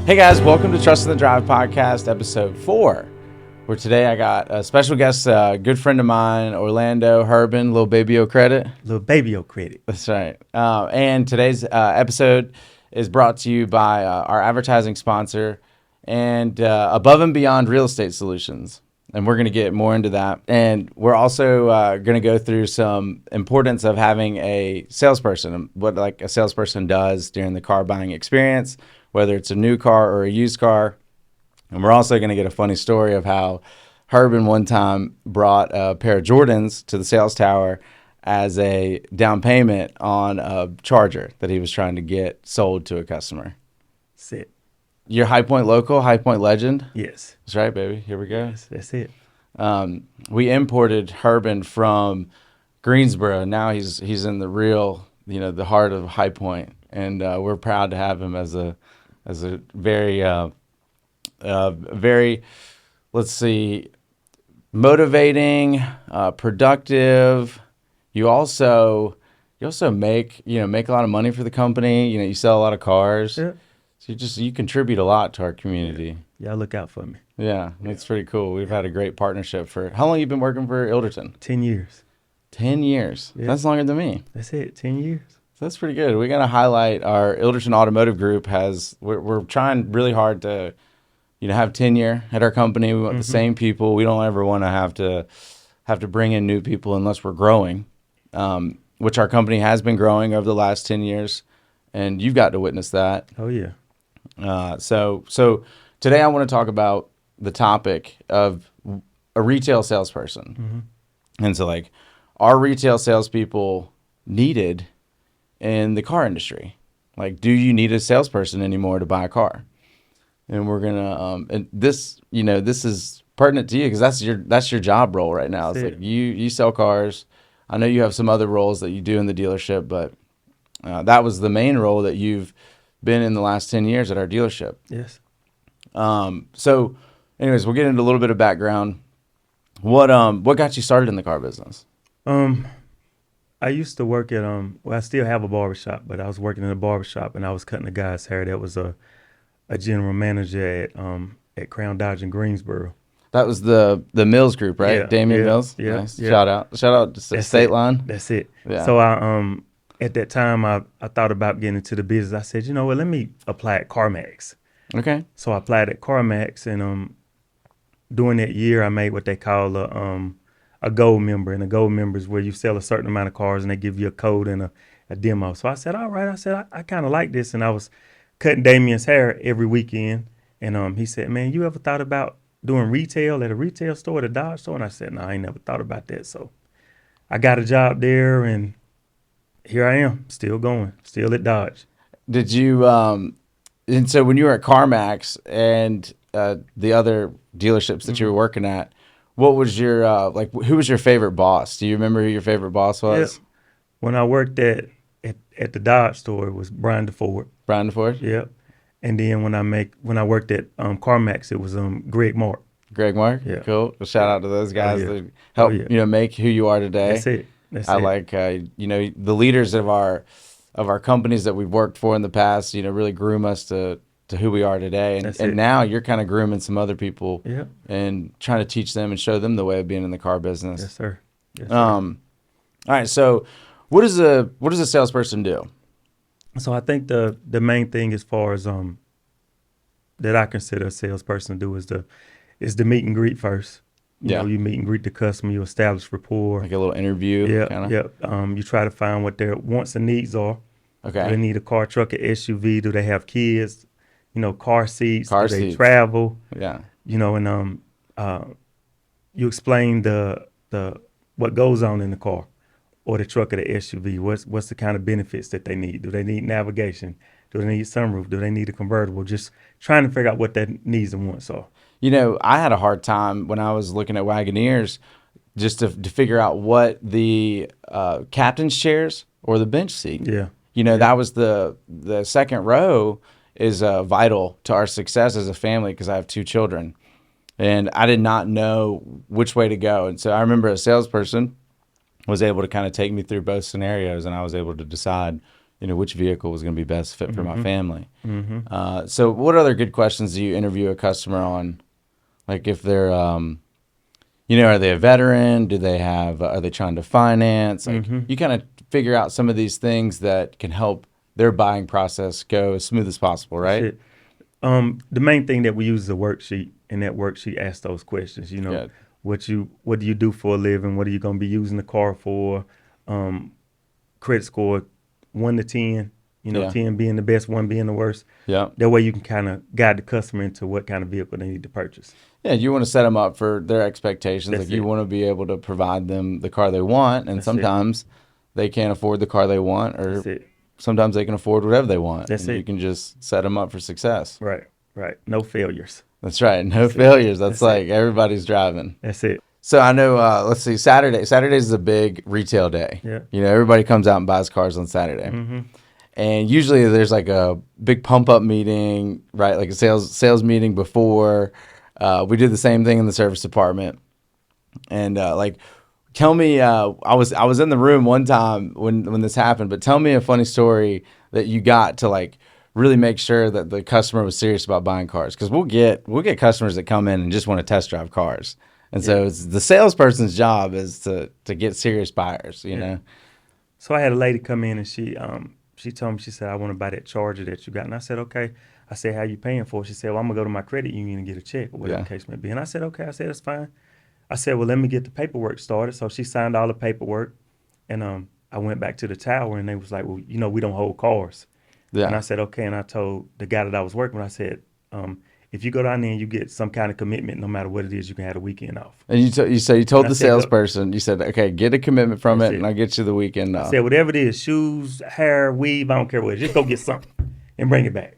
Hey guys, welcome to Trust in the Drive podcast, episode 4, where today I got a special guest, a good friend of mine, Orlando Herbin, Little Baby O Credit. Little Baby O Credit. That's right. And today's episode is brought to you by our advertising sponsor and Above and Beyond Real Estate Solutions. And we're going to get more into that. And we're also going to go through some importance of having a salesperson, what like a salesperson does during the car buying experience, whether it's a new car or a used car. And we're also going to get a funny story of how Herbin one time brought a pair of Jordans to the sales tower as a down payment on a Charger that he was trying to get sold to a customer. That's it. You're High Point local, High Point legend? Yes. That's right, baby. Here we go. Yes, that's it. We imported Herbin from Greensboro. Now he's in the real, the heart of High Point. And we're proud to have him as a very, let's see, motivating, productive. You also make a lot of money for the company. You sell a lot of cars. Yeah. So you contribute a lot to our community. Y'all look out for me. Yeah, that's pretty cool. We've had a great partnership for how long you been working for Ilderton? 10 years. 10 years. Yeah. That's longer than me. That's it. 10 years. So that's pretty good. We got to highlight our Ilderton Automotive Group we're trying really hard to, have tenure at our company. We want the same people. We don't ever want to have to bring in new people unless we're growing, which our company has been growing over the last 10 years. And you've got to witness that. Oh, yeah. So today I want to talk about the topic of a retail salesperson. And so are retail salespeople needed in the car industry? Do you need a salesperson anymore to buy a car? And we're gonna and this is pertinent to you because that's your job role right now. It's you sell cars. I know you have some other roles that you do in the dealership, but that was the main role that you've been in the last 10 years at our dealership. Yes. So anyways, we'll get into a little bit of background. What got you started in the car business? I used to work at I still have a barbershop, but I was working in a barbershop and I was cutting a guy's hair that was a general manager at Crown Dodge in Greensboro. That was the Mills Group, right? Yeah, Damian Mills. Yeah, nice. yeah. Shout out to State Line. That's it. Yeah. So I at that time I thought about getting into the business. I said, let me apply at CarMax. Okay. So I applied at CarMax, and during that year I made what they call a gold member, and a gold member is where you sell a certain amount of cars and they give you a code and a demo. So I said, all right. I said, I kind of like this, and I was cutting Damien's hair every weekend, and he said, man, you ever thought about doing retail at a retail store, at a Dodge store? And I said, no, I ain't never thought about that. So I got a job there, and here I am, still going, still at Dodge. Did you and so when you were at CarMax and the other dealerships that you were working at, what was your who was your favorite boss? Do you remember who your favorite boss was? Yeah. When I worked at the Dodge store, it was Brian DeFord. Brian DeFord? Yep. And then when I worked at CarMax, it was Greg Mark. Greg Mark? Yeah. Cool. Well, shout out to those guys that Oh, help yeah. Make who you are today. That's it. That's I it. like the leaders of our companies that we've worked for in the past, really groom us to who we are today. And now you're kind of grooming some other people and trying to teach them and show them the way of being in the car business. Yes, sir. Yes, sir. All right. So what does a salesperson do? So I think the main thing as far as that I consider a salesperson to do is the meet and greet first. You meet and greet the customer, you establish rapport. Like a little interview. You try to find what their wants and needs are. Okay. Do they need a car, truck, or SUV? Do they have kids? Car seats. Car do seats. they travel? Yeah. And you explain the what goes on in the car or the truck or the SUV. What's the kind of benefits that they need? Do they need navigation? Do they need sunroof? Do they need a convertible? Just trying to figure out what their needs and wants are. I had a hard time when I was looking at Wagoneers just to figure out what the captain's chairs or the bench seat. Yeah. That was the second row is vital to our success as a family because I have 2 children. And I did not know which way to go. And so I remember a salesperson was able to kind of take me through both scenarios, and I was able to decide, which vehicle was going to be best fit for my family. Mm-hmm. So what other good questions do you interview a customer on? Like if they're, are they a veteran? Are they trying to finance? Like you kind of figure out some of these things that can help their buying process go as smooth as possible, right? Shit. The main thing that we use is a worksheet, and that worksheet asks those questions. Good. What do you do for a living? What are you going to be using the car for? Credit score 1 to 10. Yeah. 10 being the best, 1 being the worst. Yeah. That way you can kind of guide the customer into what kind of vehicle they need to purchase. Yeah, you want to set them up for their expectations. That's Like you it. want to be able to provide them the car they want, and That's it. sometimes they can't afford the car they want, or That's it. sometimes they can afford whatever they want. That's and it. You can just set them up for success. Right. No failures. That's right. No That's it. failures. That's That's like it. everybody's driving. That's it. So I know, let's see, Saturdays is a big retail day. Yeah. Everybody comes out and buys cars on Saturday. Mm-hmm. And usually there's like a big pump up meeting, right? Like a sales meeting before. We do the same thing in the service department. And tell me, I was in the room one time when this happened, but tell me a funny story that you got to like really make sure that the customer was serious about buying cars. Because we'll get customers that come in and just want to test drive cars. And so it's the salesperson's job is to get serious buyers, you know? So I had a lady come in and she told me, she said, I want to buy that Charger that you got. And I said, okay. I said, how you paying for it? She said, well, I'm going to go to my credit union and get a check or whatever the case may be. And I said, okay. I said, that's fine. I said, well, let me get the paperwork started. So she signed all the paperwork. And I went back to the tower and they was like, well, we don't hold cars. Yeah. And I said, okay. And I told the guy that I was working with, I said, if you go down there and you get some kind of commitment, no matter what it is, you can have a weekend off. And you told the salesperson, you said, okay, get a commitment from it, and I'll get you the weekend off. I said, whatever it is, shoes, hair, weave, I don't care what it is, just go get something and bring it back.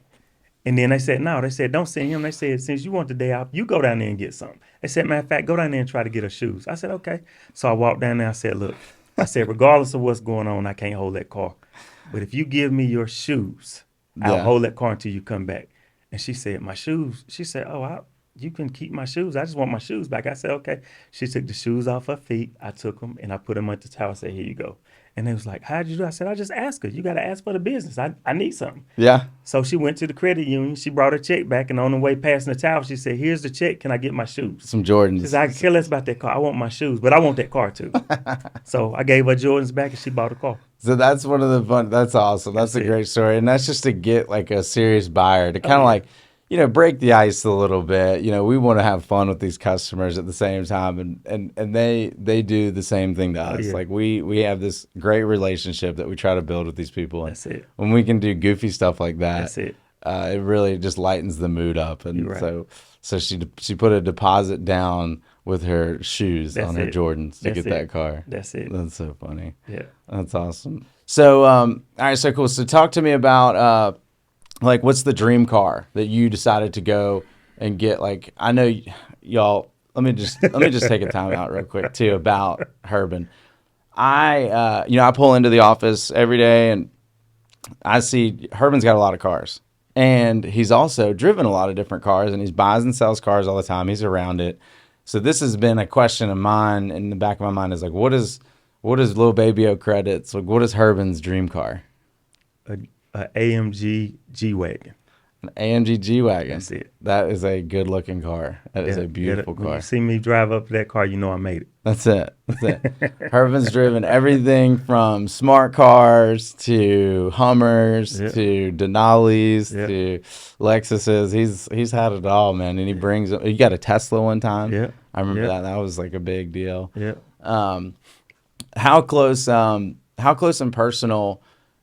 And then they said, no, they said, don't send him. They said, since you want the day off, you go down there and get something. They said, matter of fact, go down there and try to get her shoes. I said, okay. So I walked down there, I said, look, regardless of what's going on, I can't hold that car. But if you give me your shoes, I'll hold that car until you come back. And she said, my shoes. She said, you can keep my shoes. I just want my shoes back. I said, okay. She took the shoes off her feet. I took them and I put them at the tower. I said, here you go. And they was like, how'd you do? I said, I just asked her. You got to ask for the business. I need something. Yeah. So she went to the credit union. She brought her check back. And on the way passing the tower, she said, here's the check. Can I get my shoes? Some Jordans. She said, I can care less about that car. I want my shoes, but I want that car too. So I gave her Jordans back and she bought a car. So that's one of the fun. That's awesome. That's a great story. And that's just to get like a serious buyer to kind of like, break the ice a little bit. We want to have fun with these customers at the same time, and they do the same thing to us. Like we have this great relationship that we try to build with these people. And that's it. When we can do goofy stuff like that, that's it. It really just lightens the mood up. And right. so she put a deposit down with her shoes on her Jordans to get that car. That's it. That's so funny. Yeah, that's awesome. So all right, so cool. So talk to me about like, what's the dream car that you decided to go and get? Like, I know y'all. Let me just take a time out real quick too about Herbin. I pull into the office every day and I see Herbin's got a lot of cars, and he's also driven a lot of different cars, and he buys and sells cars all the time. He's around it. So this has been a question of mine in the back of my mind is like, what is Lil Baby O credits? Like, what is Herbin's dream car? An AMG G-Wagon. An AMG G-Wagon. That's it. That is a good-looking car. That is a beautiful car. When you see me drive up to that car, you know I made it. That's it. Herbin's driven everything from smart cars to Hummers to Denalis to Lexuses. He's had it all, man. And he got a Tesla one time. Yeah. I remember that. That was like a big deal. Yeah. How close and personal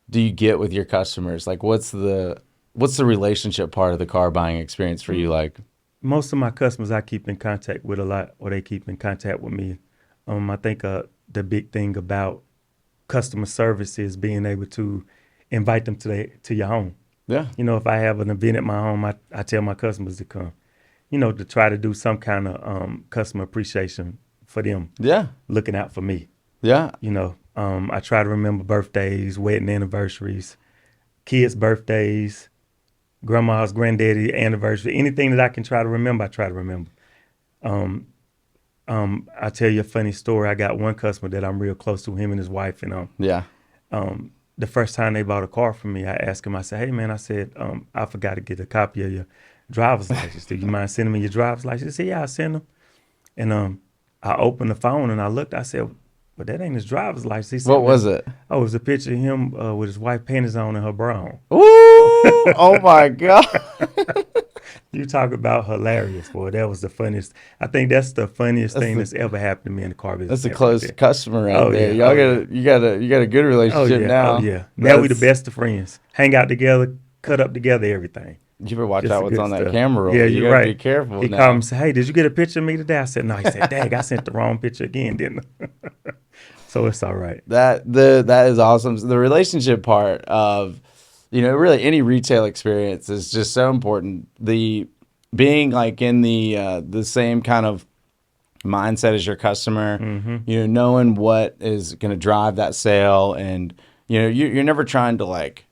do you get with your customers? Like, what's the relationship part of the car buying experience for you like? Most of my customers I keep in contact with a lot, or they keep in contact with me. I think the big thing about customer service is being able to invite them to your home. Yeah. If I have an event at my home, I tell my customers to come, to try to do some kind of customer appreciation for them. Yeah. Looking out for me. Yeah. I try to remember birthdays, wedding anniversaries, kids' birthdays, grandma's, granddaddy anniversary, anything that I can try to remember, I try to remember. I'll tell you a funny story. I got one customer that I'm real close to, him and his wife, and the first time they bought a car from me, I asked him, I said, hey, man, I said, I forgot to get a copy of your driver's license. Do you mind sending me your driver's license? He said, yeah, I'll send them. And I opened the phone and I looked. I said, but that ain't his driver's license. He said, What well, was it? oh, it was a picture of him with his wife panties on and her bra on. Ooh, oh my God. You talk about hilarious, boy. That was the funniest. I think that's the funniest That's thing the that's ever happened to me in the car business. that's a That right close there. customer right Oh there. yeah. Y'all Oh yeah. you got a good Oh relationship yeah. Oh now. yeah. Now we the That's best of friends. Hang out together, cut up together, everything. you better watch Just out the what's good on that stuff. camera Yeah, roll. You you're gotta be right. careful He called me now. and said, hey, did you get a picture of me today? I said, no. He said, dang, I sent the wrong picture again, didn't I? So it's all right. That is awesome. The relationship part of really any retail experience is just so important. The being like in the same kind of mindset as your customer, Mm-hmm. knowing what is going to drive that sale, and you're never trying to like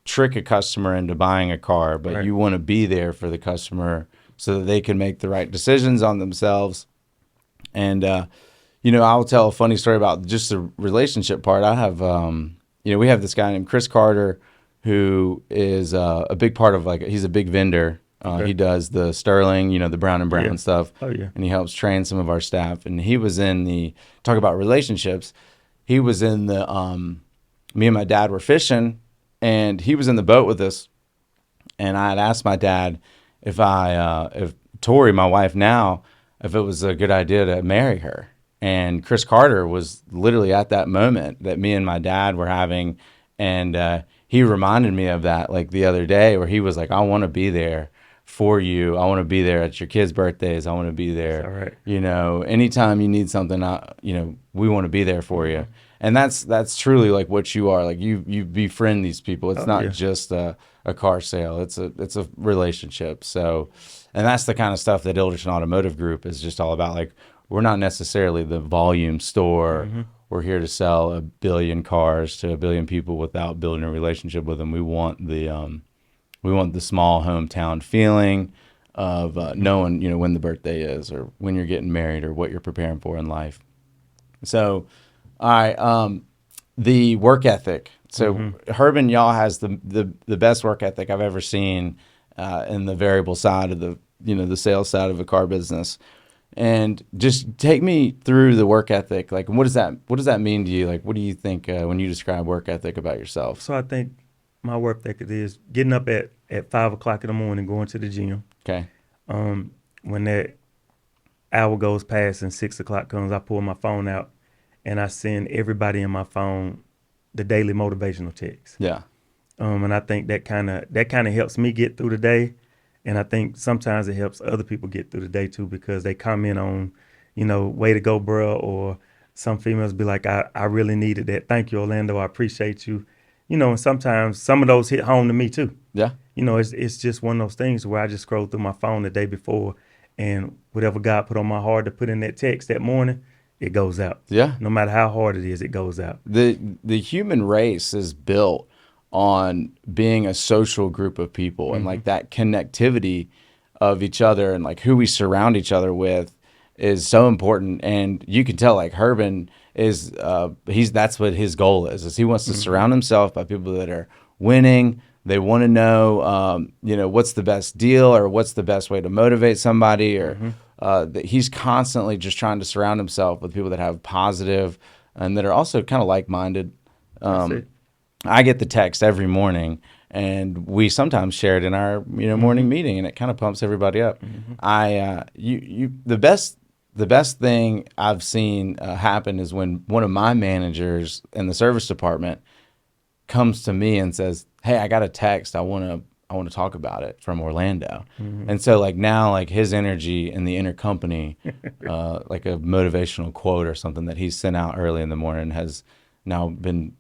trick a customer into buying a car, but Right. you want to be there for the customer so that they can make the right decisions on themselves. And I'll tell a funny story about just the relationship part. I have, we have this guy named Chris Carter, who is a big part of he's a big vendor. Okay. He does the Sterling, the Brown and Brown Yeah. stuff. Oh yeah. And he helps train some of our staff. And he was in talk about relationships. He was in me and my dad were fishing, and he was in the boat with us. And I had asked my dad if Tori, my wife now, if it was a good idea to marry her. And Chris Carter was literally at that moment that me and my dad were having, and he reminded me of that like the other day, where he was like, "I want to be there for you. I want to be there at your kids' birthdays. I want to be That's all there. right. Anytime you need something, we want to be there for you." And that's truly like what you are. Like you befriend these people. It's Oh not yeah. just a car sale. It's a relationship. So, and that's the kind of stuff that Ilderton Automotive Group is just all about. Like, we're not necessarily the volume store. Mm-hmm. We're here to sell 1 billion cars to 1 billion people without building a relationship with them. We want the small hometown feeling of knowing when the birthday is, or when you're getting married, or what you're preparing for in life. So, all right, the work ethic. So Mm-hmm. Herbin, y'all has the best work ethic I've ever seen in the variable side of the sales side of a car business. And just take me through the work ethic. Like, what does that mean to you? Like, what do you think when you describe work ethic about yourself? So I think my work ethic is getting up at 5 o'clock in the morning, going to the gym. Okay. When that hour goes past and 6 o'clock comes, I pull my phone out and I send everybody in my phone the daily motivational text. Yeah. And I think that kind of helps me get through the day. And I think sometimes it helps other people get through the day too, because they comment on, way to go, bro. Or some females be like, I really needed that. Thank you, Orlando. I appreciate you. And sometimes some of those hit home to me too. Yeah. It's just one of those things where I just scroll through my phone the day before, and whatever God put on my heart to put in that text that morning, it goes out. Yeah. No matter how hard it is, it goes out. The human race is built on being a social group of people, and like that connectivity of each other, and like who we surround each other with is so important. And you can tell like Herbin is that's what his goal is he wants to surround himself by people that are winning. They want to know what's the best deal, or what's the best way to motivate somebody, or that he's constantly just trying to surround himself with people that have positive and that are also kind of like-minded. That's it. I get the text every morning, and we sometimes share it in our morning meeting, and it kind of pumps everybody up. The best thing I've seen happen is when one of my managers in the service department comes to me and says, "Hey, I got a text. I want to talk about it from Orlando." And so like now, like his energy in the intercompany, like a motivational quote or something that he sent out early in the morning has now been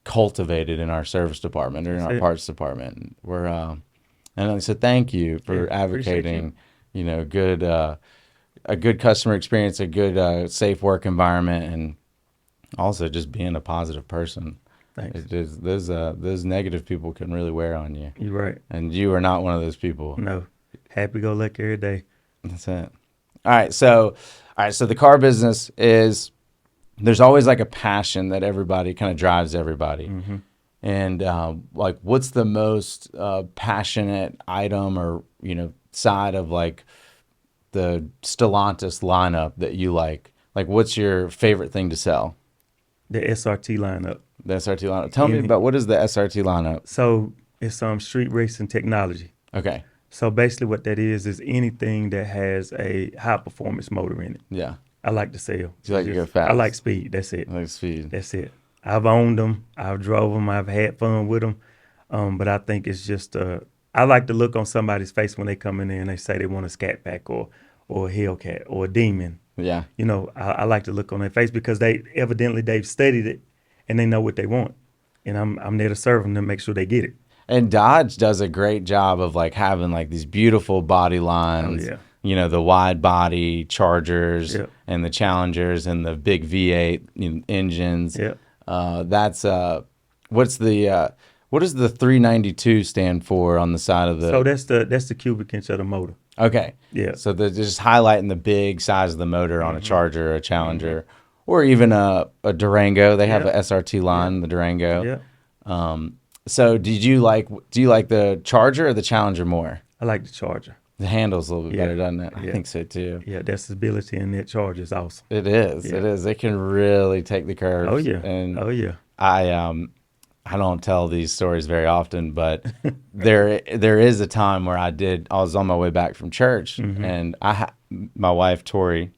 cultivated in our service department or in our parts department. And we're and I said thank you for advocating good a good customer experience, a good safe work environment, and also just being a positive person. Thanks. Those negative people can really wear on you. You're right. And you are not one of those people. No. Happy go lucky every day. That's it. All right, so the car business is there's always like a passion that everybody kind of drives everybody. And like, what's the most passionate item or, you know, side of like the Stellantis lineup that you like? Like, what's your favorite thing to sell? The SRT lineup. The SRT lineup. Tell me about, what is the SRT lineup? So it's street racing technology. Okay. So basically what that is anything that has a high performance motor in it. Yeah. I like to sell. You like to go fast. I like speed. That's it. I like speed. That's it. I've owned them. I've drove them. I've had fun with them. But I think it's just, I like to look on somebody's face when they come in there and they say they want a Scat Pack or a Hellcat or a Demon. Yeah. You know, I like to look on their face because they've studied it and they know what they want. And I'm there to serve them to make sure they get it. And Dodge does a great job of like having like these beautiful body lines. Oh, yeah. You know, the wide body Chargers Yep. and the Challengers and the big V8 engines. Yep. That's what does the 392 stand for on the side of the? So that's the cubic inch of the motor. Okay. Yeah. So they're just highlighting the big size of the motor on a Charger or a Challenger, or even a Durango. They have a SRT line, the Durango. Yeah. So do you like the Charger or the Challenger more? I like the Charger. The handle's a little bit better, doesn't it? I Yeah. think so too. Yeah, that stability in that Charger is awesome. It is. Yeah. It is. It can really take the curves. Oh yeah. And Oh yeah. I don't tell these stories very often, but there is a time where I was on my way back from church, and my wife Tori,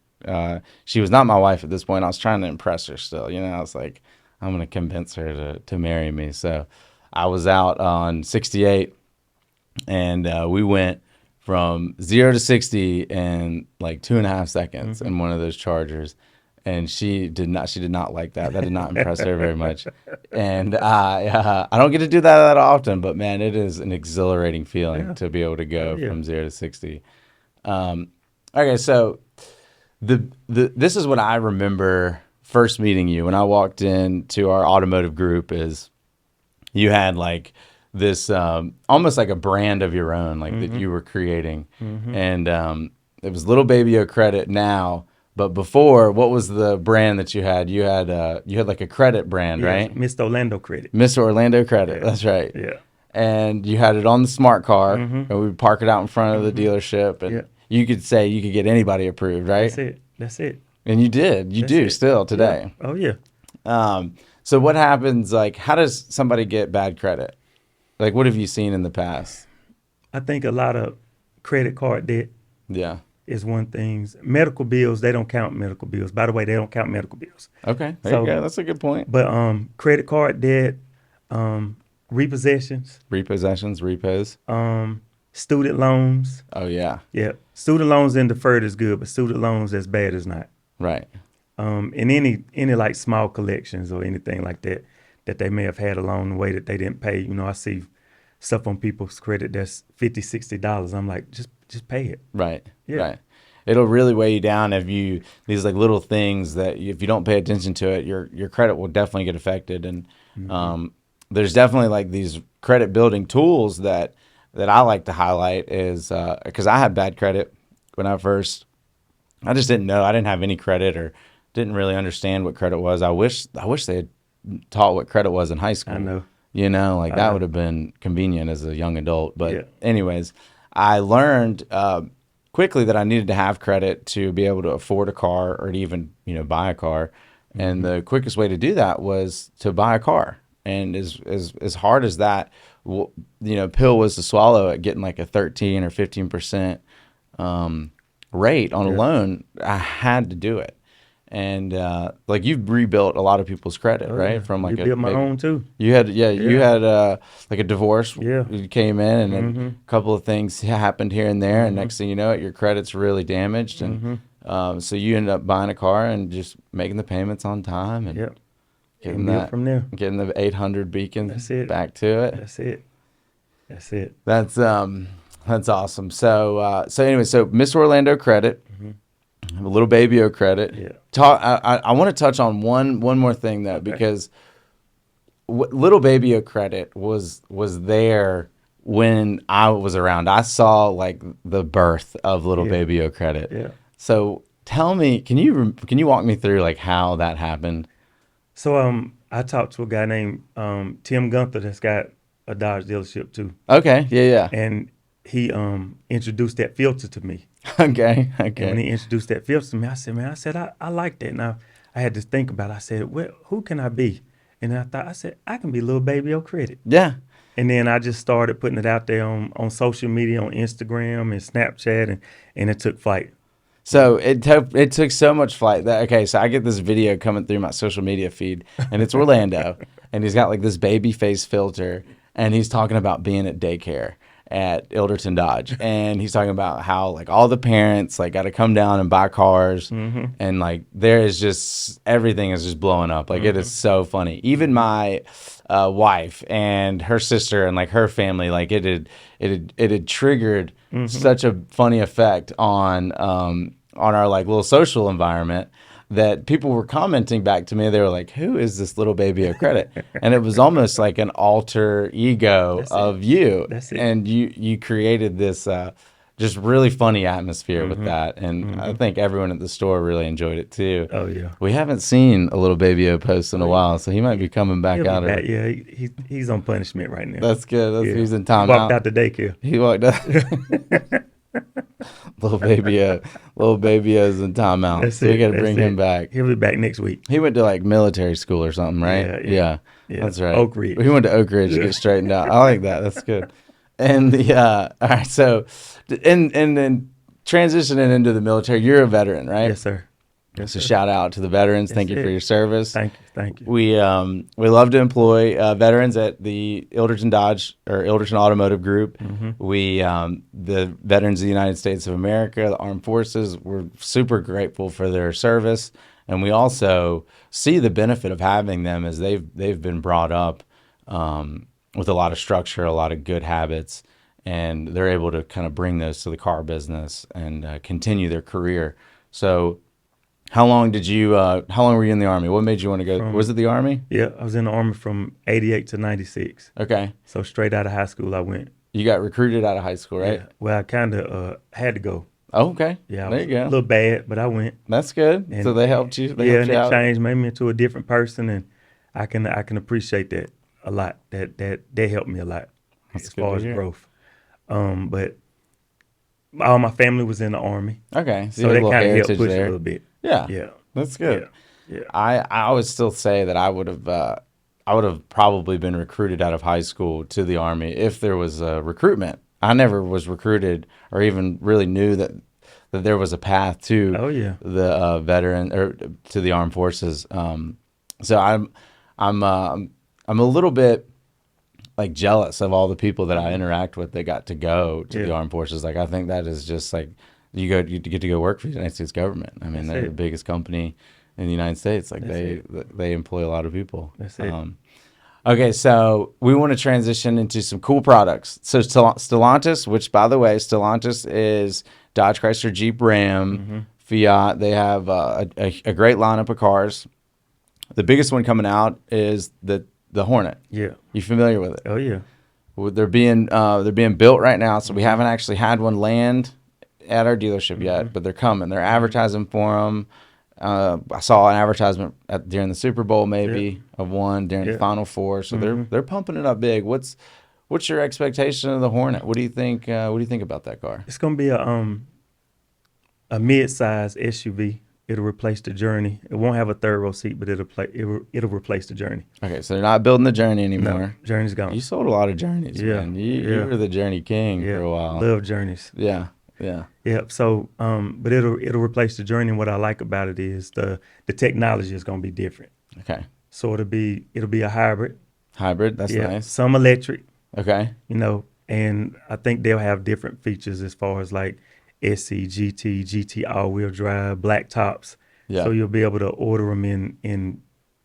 she was not my wife at this point. I was trying to impress her still. You know, I was like, I'm gonna convince her to marry me. So I was out on 68, and we went from 0 to 60 in like 2.5 seconds in one of those Chargers. And she did not like that. That did not impress her very much. And I don't get to do that often, but man, it is an exhilarating feeling to be able to go from 0 to 60. Okay, so this is what I remember first meeting you when I walked into our automotive group. Is you had like this almost like a brand of your own, like that you were creating, and it was Little Baby O Credit now. But before, what was the brand that you had? You had like a credit brand, right? Mr. Orlando Credit. Mr. Orlando Credit. That's right. Yeah. And you had it on the smart car, and we would park it out in front of the dealership, and you could say you could get anybody approved, right? That's it. And you did. You do still today. Yeah. Oh yeah. So what happens? Like, how does somebody get bad credit? Like, what have you seen in the past? I think a lot of credit card debt. Yeah. Is one thing. Medical bills, they don't count medical bills. By the way, they don't count medical bills. Okay, there you go. That's a good point. But credit card debt, repossessions, repos, student loans. Oh yeah, yeah. Student loans and deferred is good, but student loans as bad as not. Right. And any like small collections or anything like that they may have had along the way that they didn't pay. You know, I see stuff on people's credit that's $50-$60. I'm like, just pay it. Right. Yeah. Right. It'll really weigh you down if these like little things that if you don't pay attention to it, your credit will definitely get affected. And there's definitely like these credit building tools that I like to highlight is because I had bad credit when I just didn't know. I didn't have any credit or didn't really understand what credit was. I wish they had taught what credit was in high school. I know. You know, like that would have been convenient as a young adult. But anyways, I learned quickly that I needed to have credit to be able to afford a car or to even, buy a car. And the quickest way to do that was to buy a car. And as hard as that, pill was to swallow at getting like a 13 or 15% rate on a loan, I had to do it. And like you've rebuilt a lot of people's credit, right? Yeah. From like you built my own too. You had you had like a divorce. Yeah. You came in and then a couple of things happened here and there, and next thing you know it, your credit's really damaged, and so you ended up buying a car and just making the payments on time and getting that from there, getting the 800 beacon back to it. That's it. That's awesome. So anyway, so Mr. Orlando Credit. A Little Baby O Credit. Yeah. I want to touch on one more thing though, because Little Baby O Credit was there when I was around. I saw like the birth of Little Baby O Credit. Yeah. So tell me, can you walk me through like how that happened? So I talked to a guy named Tim Gunther that's got a Dodge dealership too, Okay, yeah, and he introduced that filter to me. yeah. Okay, And when okay. he introduced that filter to me, I said, man, I like that. Now I had to think about it. I said, well, who can I be? And I said, I can be little baby O Credit. Yeah. And then I just started putting it out there on social media, on Instagram and Snapchat, and it took flight. So it took so much flight that okay, so I get this video coming through my social media feed, and it's Orlando, and he's got like this baby face filter, and he's talking about being at daycare at Ilderton Dodge, and he's talking about how like all the parents like got to come down and buy cars, and like there is just everything is just blowing up. Like it is so funny. Even my wife and her sister and like her family, like it had triggered such a funny effect on our like little social environment that people were commenting back to me. They were like, "Who is this little baby of credit?" And it was almost like an alter ego That's of it. you, That's it. and you created this just really funny atmosphere with that. And I think everyone at the store really enjoyed it too. Oh yeah. We haven't seen a little baby O post in a Oh, while, so he might be coming back he'll be out. back. Yeah, he's on punishment right now. That's good. Yeah. He's in He walked timeout. out the daycare. He walked out. Little baby O's in timeout. That's So we it. got to That's bring it. him back. He'll be back next week. He went to like military school or something, right? Yeah. That's right. Oak Ridge. He went to Oak Ridge to get straightened out. I like that. That's good. And all right. So, and then transitioning into the military, you're a veteran, right? Yes, sir. Yes, So sir. shout out to the veterans. Thank you That's for it. your service. Thank you. We love to employ veterans at the Ilderton Dodge or Ilderton Automotive Group. We the veterans of the United States of America, the Armed Forces. We're super grateful for their service, and we also see the benefit of having them as they've been brought up with a lot of structure, a lot of good habits, and they're able to kind of bring those to the car business and continue their career. So. How long were you in the Army? What made you want to go? Was it the Army? Yeah, I was in the Army from 88 to 96. Okay. So straight out of high school, I went. You got recruited out of high school, right? Yeah. Well, I kind of had to go. Oh, okay. Yeah, I There was you a go. little bad, but I went. That's good. And So they helped you. They yeah, helped and you it out. changed, made me into a different person, and I can appreciate that a lot. That they helped me a lot That's as good far to as hear. growth. But all my family was in the Army, Okay. So, so you that have a little kind of helped heritage push it a there. little bit. Yeah. Yeah, That's good. yeah. I always still say that I would have probably been recruited out of high school to the Army if there was a recruitment. I never was recruited or even really knew that there was a path to Oh yeah. the veteran or to the armed forces. So I'm a little bit like jealous of all the people that I interact with that got to go to the Yeah. armed forces. Like I think that is just like you get to go work for the United States government. I mean, That's they're the it. biggest company in the United States. Like That's they employ a lot of people. That's it. Okay, so we want to transition into some cool products. So Stellantis, which by the way, Stellantis is Dodge, Chrysler, Jeep, Ram, Fiat. They have a great lineup of cars. The biggest one coming out is the Hornet. Yeah. You familiar with it? Oh yeah. Well, they're being built right now, so we haven't actually had one land at our dealership yet, but they're coming. They're advertising for them. I saw an advertisement during the Super Bowl, maybe of one during the Yeah. Final Four. So they're pumping it up big. What's your expectation of the Hornet? What do you think? What do you think about that car? It's gonna be a mid-size SUV. It'll replace the Journey. It won't have a third row seat, but it'll replace the Journey. Okay, so they're not building the Journey anymore. No, Journey's gone. You sold a lot of Journeys, Yeah, man. You yeah. were the Journey king Yeah, for a while. love Journeys. Yeah, yeah. Yeah. So, but it'll replace the Journey. And what I like about it is the technology is gonna be different. Okay, So it'll be a hybrid. hybrid. That's Yeah. nice. Some electric. Okay, And I think they'll have different features as far as like SC, GT all-wheel drive, black tops. yeah, So you'll be able to order them in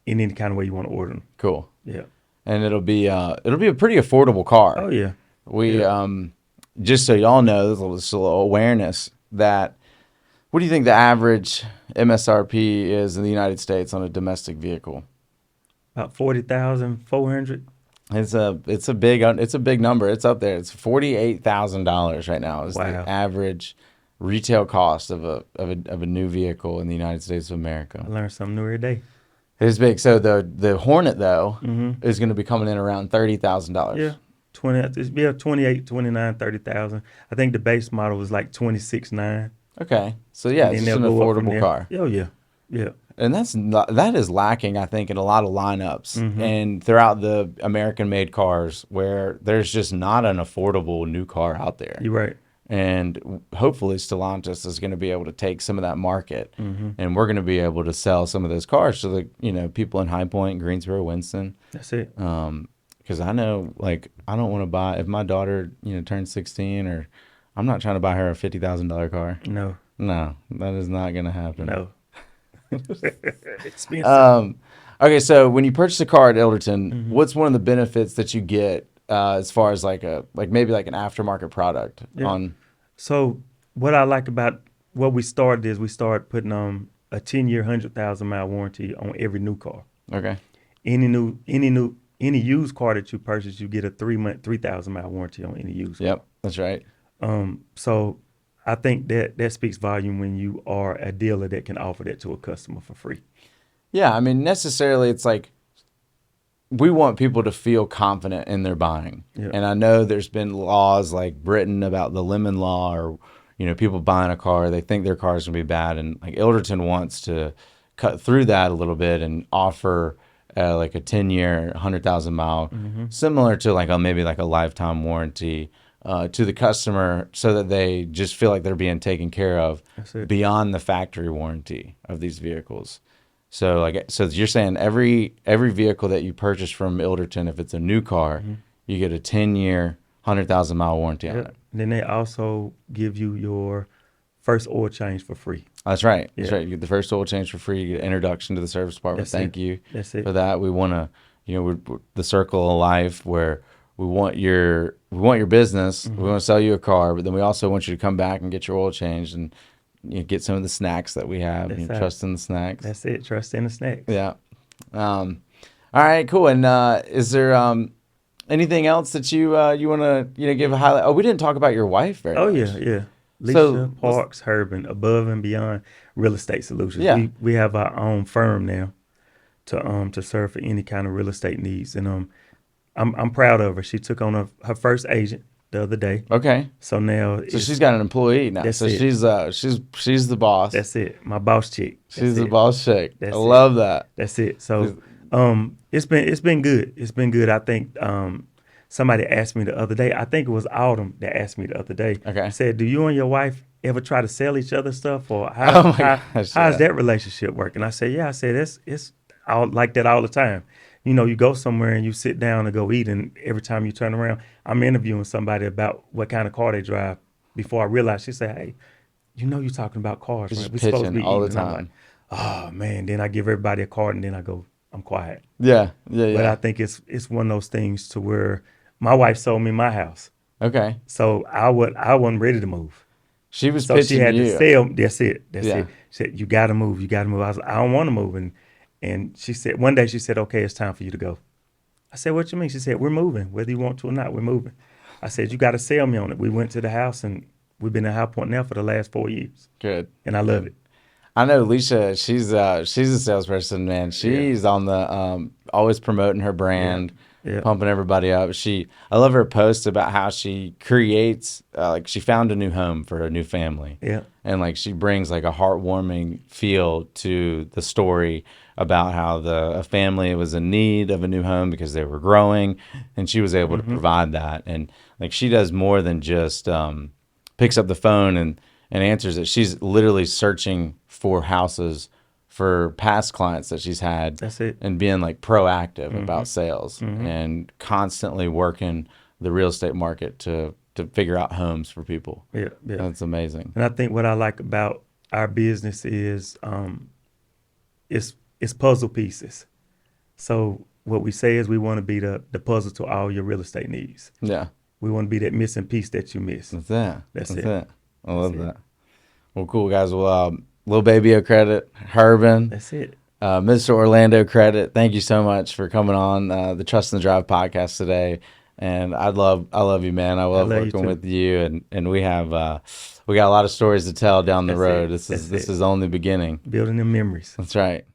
any kind of way you want to order them. cool. Yeah. And it'll be a pretty affordable car. Oh yeah. We just so y'all know, there's a little awareness that. What do you think the average MSRP is in the United States on a domestic vehicle? About 40,400. It's a big number. It's up there. It's $48,000 right now is Wow. the average retail cost of a new vehicle in the United States of America. I learn something new every day. It is big. So the Hornet though is going to be coming in around $30,000. Yeah. 28, 29, 30,000. I think the base model was like 26.9. Okay. So yeah, And it's then just an they'll go up from affordable there. car. Oh yeah. Yeah. And that is lacking, I think, in a lot of lineups and throughout the American-made cars, where there's just not an affordable new car out there. You're right. And hopefully Stellantis is going to be able to take some of that market, and we're going to be able to sell some of those cars to the people in High Point, Greensboro, Winston. That's it. Because I know, like, I don't want to buy, if my daughter turns 16, or I'm not trying to buy her a $50,000 car. No. No, that is not going to happen. No. Expensive. Okay, so when you purchase a car at Ilderton, what's one of the benefits that you get as far as maybe an aftermarket product on? So what I like about what we started is we started putting a 10-year, 100,000-mile warranty on every new car. Okay. Any used car that you purchase, you get a 3-month, 3,000-mile warranty on any used car. Yep, that's right. So I think that speaks volume when you are a dealer that can offer that to a customer for free. Yeah, I mean, necessarily it's like we want people to feel confident in their buying. Yeah. And I know there's been laws like Britain about the lemon law, or people buying a car, they think their car is going to be bad, and like Ilderton wants to cut through that a little bit and offer like a 10-year, 100,000-mile, similar to maybe a lifetime warranty to the customer, so that they just feel like they're being taken care of beyond the factory warranty of these vehicles. So you're saying every vehicle that you purchase from Ilderton, if it's a new car, you get a 10-year, 100,000-mile warranty on it. And then they also give you your first oil change for free. That's right. That's right. You get the first oil change for free. You get an introduction to the service department. Thank you for that. We want to, we're the circle of life where we want your business. We want to sell you a car, but then we also want you to come back and get your oil changed and get some of the snacks that we have. Trust in the snacks. That's it. Trust in the snacks. Yeah. All right. Cool. And is there anything else that you want to give a highlight? Oh, we didn't talk about your wife very much. Yeah. Lisa Parks Herbin, Above and Beyond Real Estate Solutions. Yeah. We have our own firm now to serve for any kind of real estate needs, and I'm proud of her. She took on her first agent the other day. Okay. So now she's got an employee now. That's so it. she's the boss. That's it. My boss chick. She's the boss chick. That's I love that. That's it. So it's been good. It's been good. I think somebody asked me the other day. I think it was Autumn that asked me the other day. Okay. Said, "Do you and your wife ever try to sell each other stuff, or how's that relationship working?" I said, "Yeah." I said, "It's all like that all the time. You go somewhere and you sit down and go eat, and every time you turn around, I'm interviewing somebody about what kind of car they drive. Before I realized, she said, 'Hey, you're talking about cars, right? We're supposed to be all the eating.' time." I'm like, "Oh man!" Then I give everybody a card, and then I go, "I'm quiet." Yeah. But I think it's one of those things to where my wife sold me my house. Okay. So I wasn't ready to move. She was So pitching she had you. to sell. That's it. That's Yeah. it. She said, "You got to move. You got to move." I was like, "I don't want to move." And she said, one day she said, "Okay, it's time for you to go." I said, "What you mean?" She said, "We're moving. Whether you want to or not, we're moving." I said, "You got to sell me on it." We went to the house, and we've been at High Point now for the last 4 years. Good. And I love it. I know Alicia, she's a salesperson, man. She's on the always promoting her brand, pumping everybody up. I love her post about how she creates she found a new home for a new family. Yeah. And she brings a heartwarming feel to the story about how a family was in need of a new home because they were growing, and she was able to provide that. And she does more than just picks up the phone and answers it. She's literally searching for houses for past clients that she's had. That's it. And being proactive about sales and constantly working the real estate market to figure out homes for people. Yeah. That's amazing. And I think what I like about our business is it's puzzle pieces. So what we say is we want to be the puzzle to all your real estate needs. Yeah. We want to be that missing piece that you miss. That's it. I love that. It. Well, cool, guys. Well, Little Baby Credit, Herbin. That's it. Mr. Orlando Credit, thank you so much for coming on the Trust and the Drive podcast today. And I love you, man. I love love you working too. with you, and we got a lot of stories to tell down the That's it. road. That's This it. is only the beginning. Building them memories. That's right.